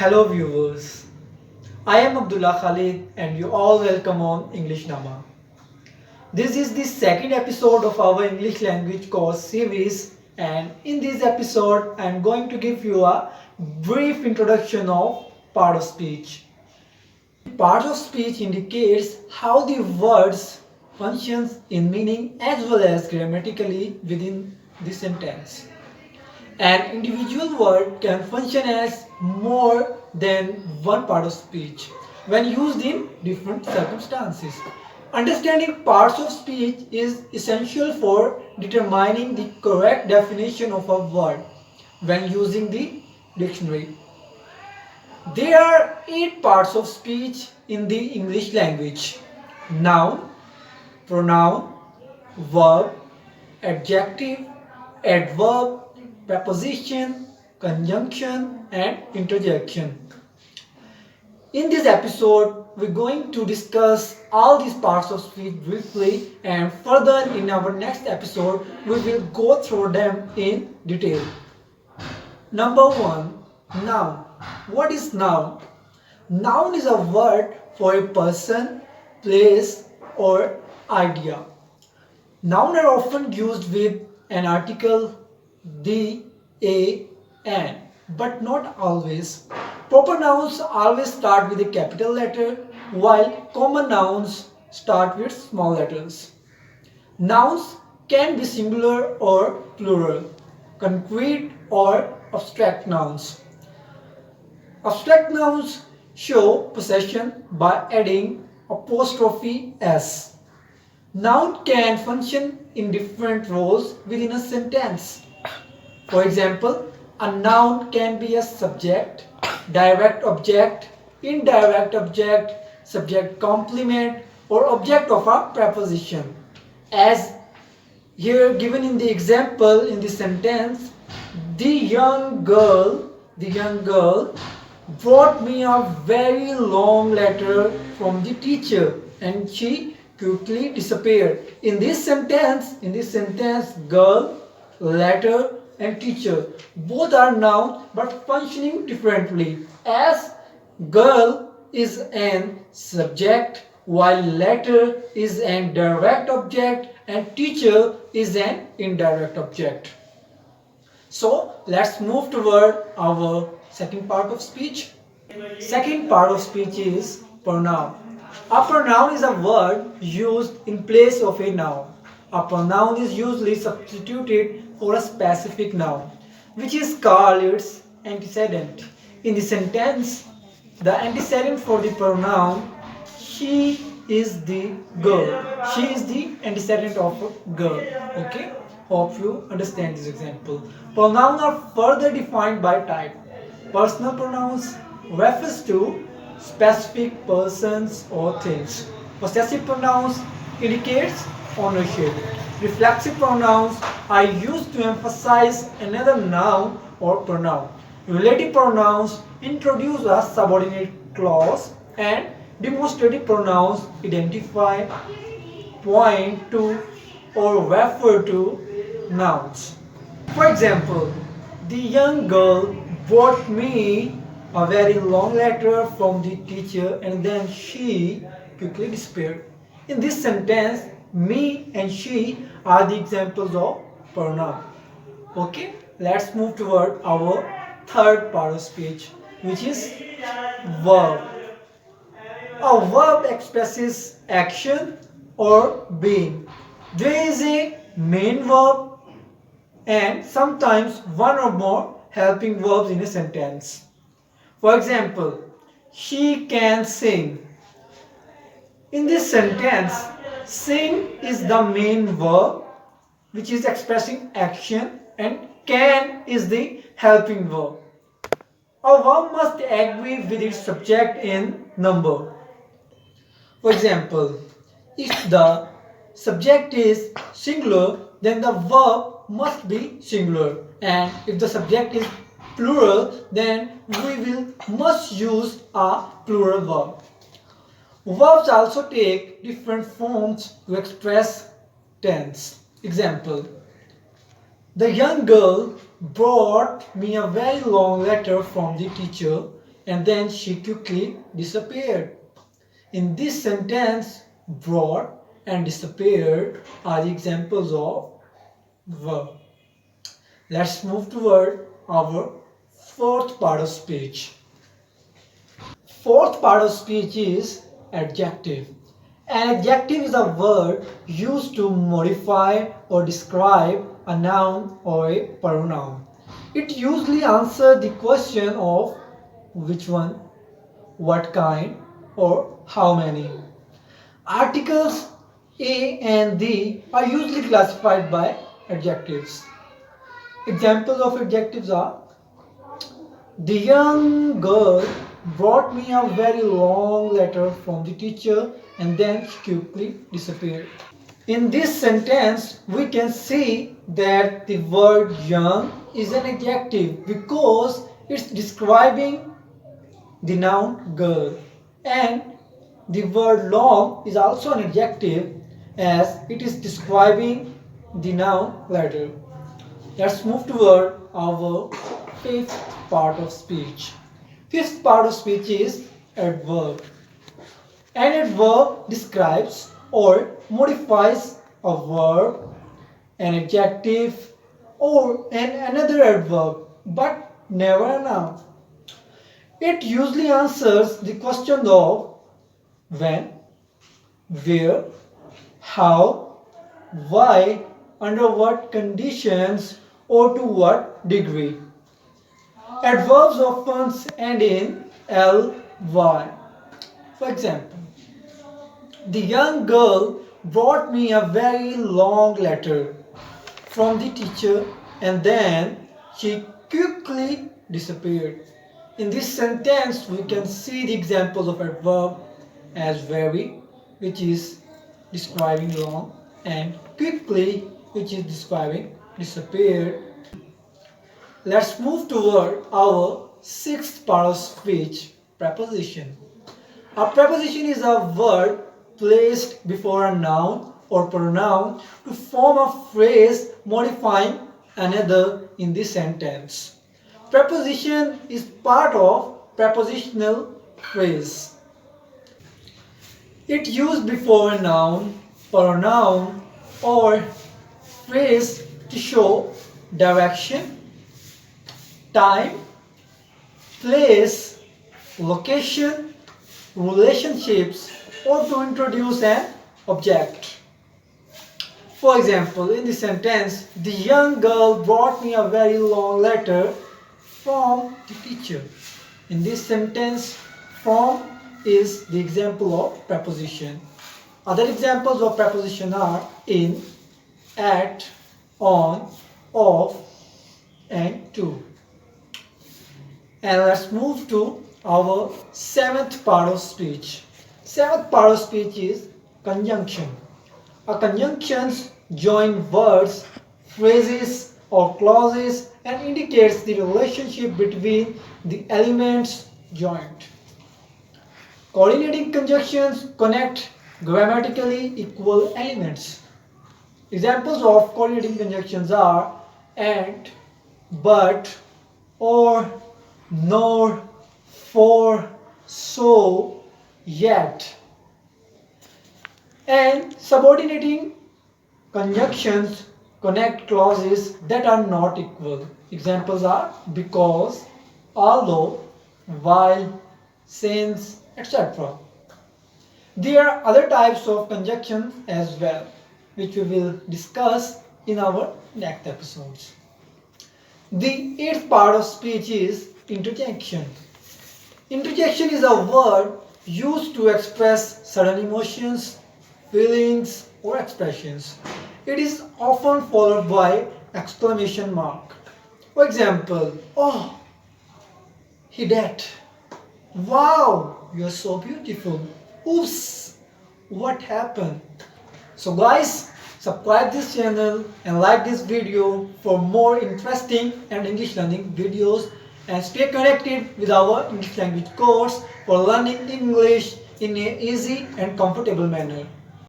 Hello viewers, I am Abdullah Khalid and you all welcome on English Nama. This is the second episode of our English language course series, and in this episode I am going to give you a brief introduction of part of speech. Part of speech indicates how the words functions in meaning as well as grammatically within the sentence. An individual word can function as more than one part of speech when used in different circumstances. Understanding parts of speech is essential for determining the correct definition of a word when using the dictionary. There are 8 parts of speech in the English language: noun, pronoun, verb, adjective, adverb, preposition, conjunction, and interjection. In this episode, we're going to discuss all these parts of speech briefly, and further in our next episode, we will go through them in detail. Number 1, noun. What is noun? Noun is a word for a person, place, or idea. Nouns are often used with an article, the, a, an, but not always. Proper nouns always start with a capital letter, while common nouns start with small letters. Nouns can be singular or plural, concrete or abstract nouns. Abstract nouns show possession by adding apostrophe s. Noun can function in different roles within a sentence. For example, a noun can be a subject, direct object, indirect object, subject complement, or object of a preposition. As here given in the example in the sentence, the young girl brought me a very long letter from the teacher and she quickly disappeared. In this sentence, girl, letter, and teacher both are nouns but functioning differently, as girl is an subject while letter is an direct object and teacher is an indirect object. So let's move toward our second part of speech. Second part of speech is pronoun. A pronoun is a word used in place of a noun. A pronoun is usually substituted for a specific noun, which is called its antecedent. In the sentence, the antecedent for the pronoun she is the girl. She is the antecedent of a girl. Okay? Hope you understand this example. Pronouns are further defined by type. Personal pronouns refers to specific persons or things. Possessive pronouns indicates ownership. Reflexive pronouns are used to emphasize another noun or pronoun. Relative pronouns introduce a subordinate clause, and demonstrative pronouns identify, point to, or refer to nouns. For example, the young girl brought me a very long letter from the teacher and then she quickly disappeared. In this sentence, me and she are the examples of pronoun. Okay, let's move toward our third part of speech, which is verb. A verb expresses action or being. There is a main verb and sometimes one or more helping verbs in a sentence. For example, she can sing. In this sentence, sing is the main verb which is expressing action and can is the helping verb. A verb must agree with its subject in number. For example, if the subject is singular, then the verb must be singular, and if the subject is plural, then we must use a plural verb. Verbs also take different forms to express tense. Example: the young girl brought me a very long letter from the teacher and then she quickly disappeared. In this sentence, brought and disappeared are the examples of verb. Let's move toward our fourth part of speech. Fourth part of speech is adjective. An adjective is a word used to modify or describe a noun or a pronoun. It usually answers the question of which one, what kind, or how many. Articles a and the are usually classified by adjectives. Examples of adjectives are: the young girl brought me a very long letter from the teacher and then she quickly disappeared. In this sentence, we can see that the word young is an adjective because it's describing the noun girl, and the word long is also an adjective as it is describing the noun letter. Let's move toward our fifth part of speech. Fifth part of speech is adverb. An adverb describes or modifies a verb, an adjective, or another adverb, but never a noun. It usually answers the question of when, where, how, why, under what conditions, or to what degree. Adverbs often end in ly. For example, the young girl brought me a very long letter from the teacher and then she quickly disappeared. In this sentence, we can see the examples of adverb as very, which is describing long, and quickly, which is describing disappeared. Let's move toward our sixth part of speech, preposition. A preposition is a word placed before a noun or pronoun to form a phrase modifying another in the sentence. Preposition is part of prepositional phrase. It used before a noun, pronoun, or phrase to show direction, time, place, location, relationships, or to introduce an object. For example, in the sentence, the young girl brought me a very long letter from the teacher. In this sentence, from is the example of preposition. Other examples of preposition are in, at, on, of, and to. And let's move to our seventh part of speech. Seventh part of speech is conjunction. A conjunctions join words, phrases, or clauses and indicates the relationship between the elements joined. Coordinating conjunctions connect grammatically equal elements. Examples of coordinating conjunctions are and, but, or, nor, for, so, yet. And subordinating conjunctions connect clauses that are not equal. Examples are because, although, while, since, etc. There are other types of conjunctions as well, which we will discuss in our next episodes. The eighth part of speech is interjection. Interjection is a word used to express sudden emotions, feelings, or expressions. It is often followed by exclamation mark. For example, oh, he did. Wow, you're so beautiful. Oops, what happened? So guys, subscribe this channel and like this video for more interesting and English learning videos, and stay connected with our English language course for learning English in an easy and comfortable manner.